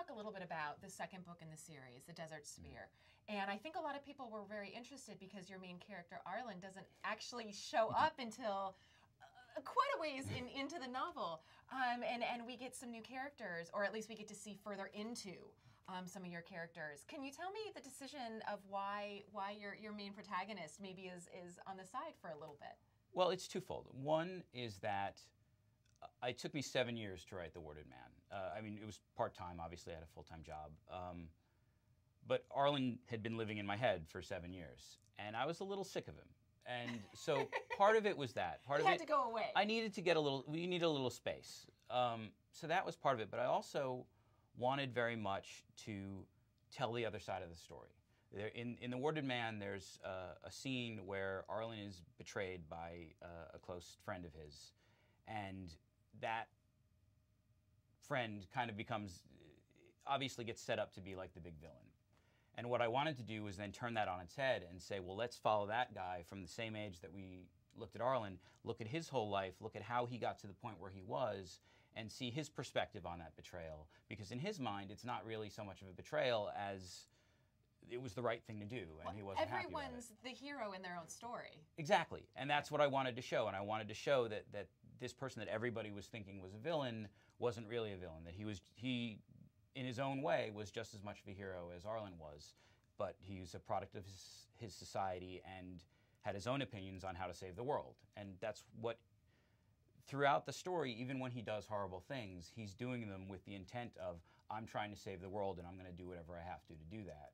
talk a little bit about the second book in the series, The Desert Spear. And I think a lot of people were very interested because your main character, Arlen, doesn't actually show up until quite a ways into the novel. And we get some new characters, or at least we get to see further into some of your characters. Can you tell me the decision of why your main protagonist maybe is on the side for a little bit? Well, it's twofold. One is that it took me 7 years to write The Warded Man. I mean, it was part-time, obviously I had a full-time job. But Arlen had been living in my head for 7 years, and I was a little sick of him. And so part of it was that. Part He of had it, to go away. I needed to get we needed a little space. So that was part of it, but I also wanted very much to tell the other side of the story. In The Warded Man, there's a scene where Arlen is betrayed by a close friend of his, and that friend kind of becomes, obviously gets set up to be like the big villain. And what I wanted to do was then turn that on its head and say, well, let's follow that guy from the same age that we looked at Arlen, look at his whole life, look at how he got to the point where he was, and see his perspective on that betrayal. Because in his mind, it's not really so much of a betrayal as it was the right thing to do, and he wasn't happy about it. Everyone's the hero in their own story. Exactly, and that's what I wanted to show, and I wanted to show that this person that everybody was thinking was a villain wasn't really a villain, that he in his own way was just as much of a hero as Arlen was, but he was a product of his society and had his own opinions on how to save the world. And that's what, throughout the story, even when he does horrible things, he's doing them with the intent of, I'm trying to save the world and I'm going to do whatever I have to do that,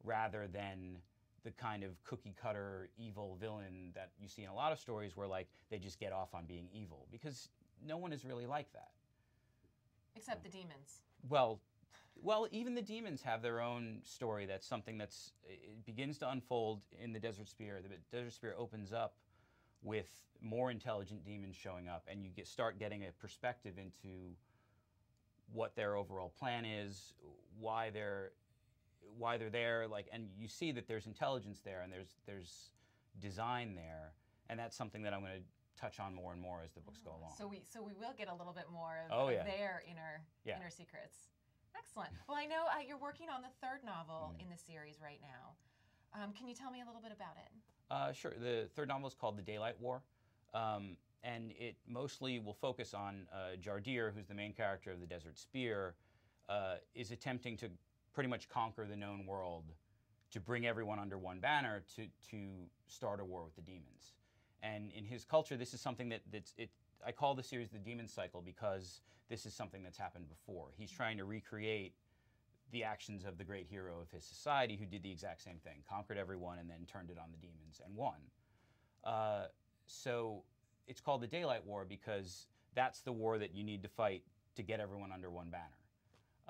rather than the kind of cookie-cutter evil villain that you see in a lot of stories where like they just get off on being evil, because no one is really like that. Except the demons. Well, even the demons have their own story. That's something it begins to unfold in the Desert Spear. The Desert Spear opens up with more intelligent demons showing up, and you start getting a perspective into what their overall plan is, why they're there, like, and you see that there's intelligence there and there's design there, and that's something that I'm going to touch on more and more as the books go along. So we will get a little bit more of their inner secrets. Excellent. Well, I know you're working on the third novel in the series right now. Can you tell me a little bit about it? Sure. The third novel is called The Daylight War, and it mostly will focus on Jardir, who's the main character of the Desert Spear, is attempting to pretty much conquer the known world, to bring everyone under one banner to start a war with the demons. And in his culture, this is something I call the series the Demon Cycle because this is something that's happened before. He's trying to recreate the actions of the great hero of his society who did the exact same thing, conquered everyone and then turned it on the demons and won. So it's called the Daylight War because that's the war that you need to fight to get everyone under one banner.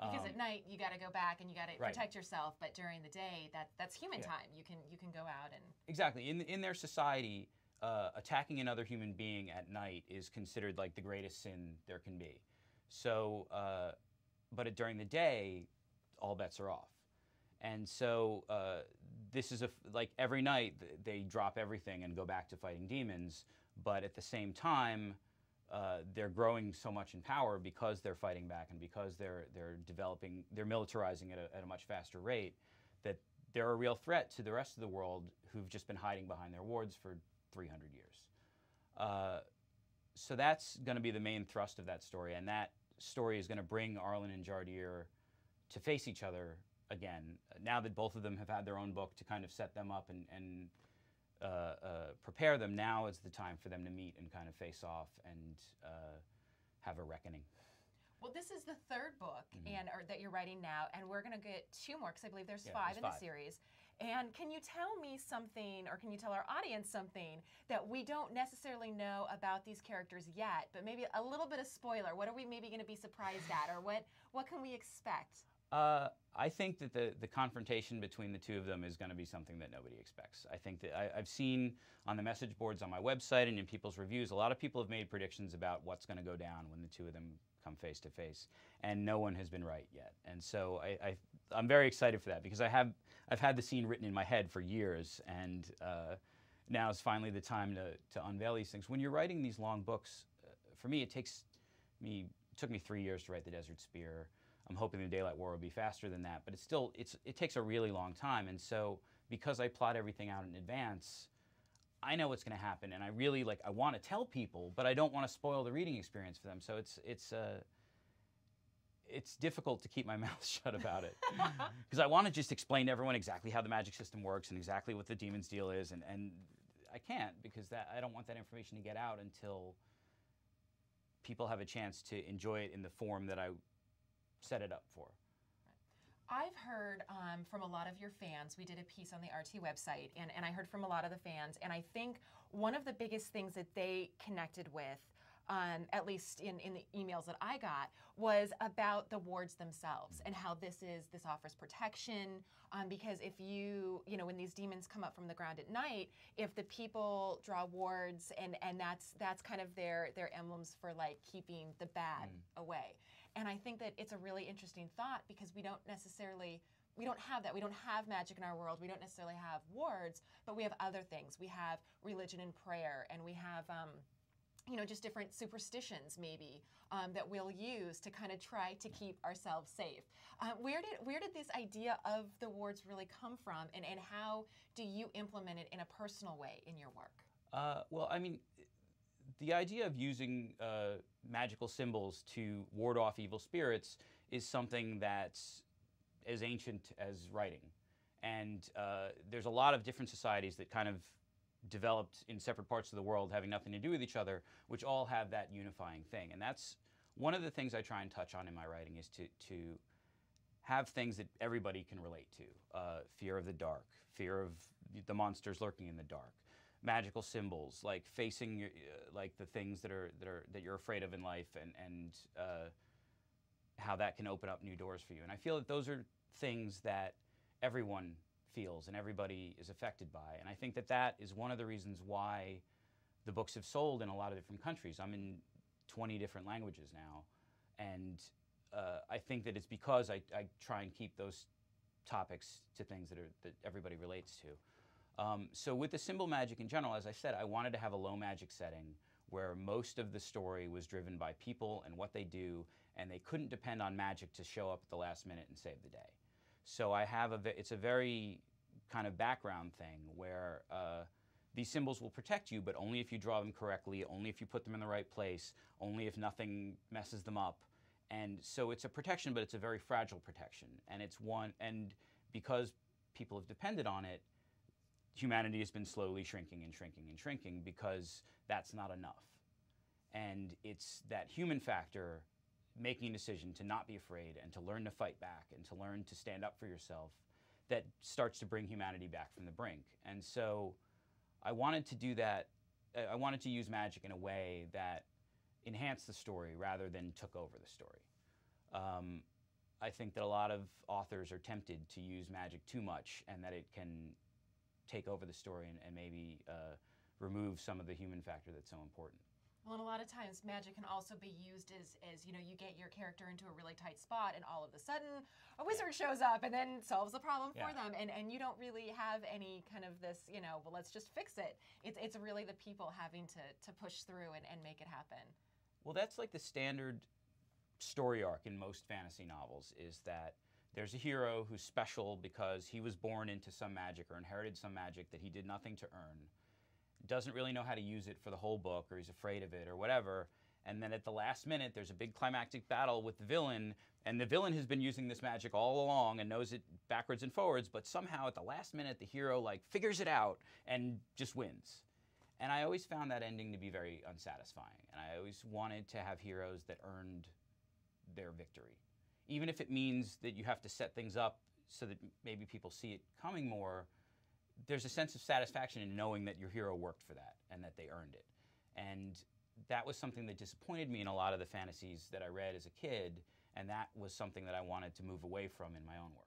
Because at night you got to go back and you got to protect yourself, but during the day that's human time. You can go out and exactly in their society. Attacking another human being at night is considered like the greatest sin there can be. So, but during the day, all bets are off. And so this is like every night they drop everything and go back to fighting demons. But at the same time, they're growing so much in power because they're fighting back and because they're militarizing at a much faster rate, that they're a real threat to the rest of the world who've just been hiding behind their wards for 300 years. So that's going to be the main thrust of that story, and that story is going to bring Arlen and Jardir to face each other again, now that both of them have had their own book to kind of set them up and prepare them. Now is the time for them to meet and kind of face off and have a reckoning. Well, this is the third book that you're writing now, and we're going to get two more because I believe there's five in the series. And can you tell me something, or can you tell our audience something that we don't necessarily know about these characters yet, but maybe a little bit of spoiler? What are we maybe going to be surprised at, or what can we expect? I think that the confrontation between the two of them is going to be something that nobody expects. I think that I've seen on the message boards on my website and in people's reviews, a lot of people have made predictions about what's going to go down when the two of them come face to face, and no one has been right yet. And so I'm very excited for that because I've had the scene written in my head for years, and now is finally the time to unveil these things. When you're writing these long books, for me, it took me 3 years to write The Desert Spear. I'm hoping the Daylight War will be faster than that, but it takes a really long time. And so because I plot everything out in advance, I know what's going to happen, and I really I want to tell people, but I don't want to spoil the reading experience for them. So it's difficult to keep my mouth shut about it because I want to just explain to everyone exactly how the magic system works and exactly what the demon's deal is, and I can't because I don't want that information to get out until people have a chance to enjoy it in the form that I set it up for. I've heard from a lot of your fans. We did a piece on the RT website, and I heard from a lot of the fans, and I think one of the biggest things that they connected with, at least in the emails that I got, was about the wards themselves and how this offers protection. Because if when these demons come up from the ground at night, if the people draw wards, and that's kind of their emblems for keeping the bad away. And I think that it's a really interesting thought because we don't have that. We don't have magic in our world. We don't necessarily have wards, but we have other things. We have religion and prayer, and we have just different superstitions maybe that we'll use to kind of try to keep ourselves safe. Where did this idea of the wards really come from, and how do you implement it in a personal way in your work? Well, I mean, the idea of using magical symbols to ward off evil spirits is something that's as ancient as writing. And there's a lot of different societies that kind of developed in separate parts of the world having nothing to do with each other, which all have that unifying thing. And that's one of the things I try and touch on in my writing, is to have things that everybody can relate to. Fear of the dark, fear of the monsters lurking in the dark, magical symbols, like facing the things that you're afraid of in life, and how that can open up new doors for you. And I feel that those are things that everyone feels and everybody is affected by. And I think that is one of the reasons why the books have sold in a lot of different countries. I'm in 20 different languages now, and I think that it's because I try and keep those topics to things that everybody relates to. So with the symbol magic in general, as I said, I wanted to have a low magic setting where most of the story was driven by people and what they do, and they couldn't depend on magic to show up at the last minute and save the day. So I have it's a very kind of background thing where these symbols will protect you, but only if you draw them correctly, only if you put them in the right place, only if nothing messes them up. And so it's a protection, but it's a very fragile protection. And because people have depended on it, humanity has been slowly shrinking and shrinking and shrinking because that's not enough. And it's that human factor, making a decision to not be afraid and to learn to fight back and to learn to stand up for yourself, that starts to bring humanity back from the brink. And so I wanted to do that. I wanted to use magic in a way that enhanced the story rather than took over the story. I think that a lot of authors are tempted to use magic too much, and that it can take over the story and maybe remove some of the human factor that's so important. Well, and a lot of times magic can also be used as you get your character into a really tight spot, and all of a sudden a wizard shows up and then solves the problem for them, and you don't really have any kind of this, well, let's just fix it. It's really the people having to push through and make it happen. Well, that's like the standard story arc in most fantasy novels, is that there's a hero who's special because he was born into some magic or inherited some magic that he did nothing to earn, doesn't really know how to use it for the whole book, or he's afraid of it or whatever, and then at the last minute there's a big climactic battle with the villain, and the villain has been using this magic all along and knows it backwards and forwards, but somehow at the last minute the hero figures it out and just wins. And I always found that ending to be very unsatisfying, and I always wanted to have heroes that earned their victory. Even if it means that you have to set things up so that maybe people see it coming more, there's a sense of satisfaction in knowing that your hero worked for that and that they earned it. And that was something that disappointed me in a lot of the fantasies that I read as a kid, and that was something that I wanted to move away from in my own work.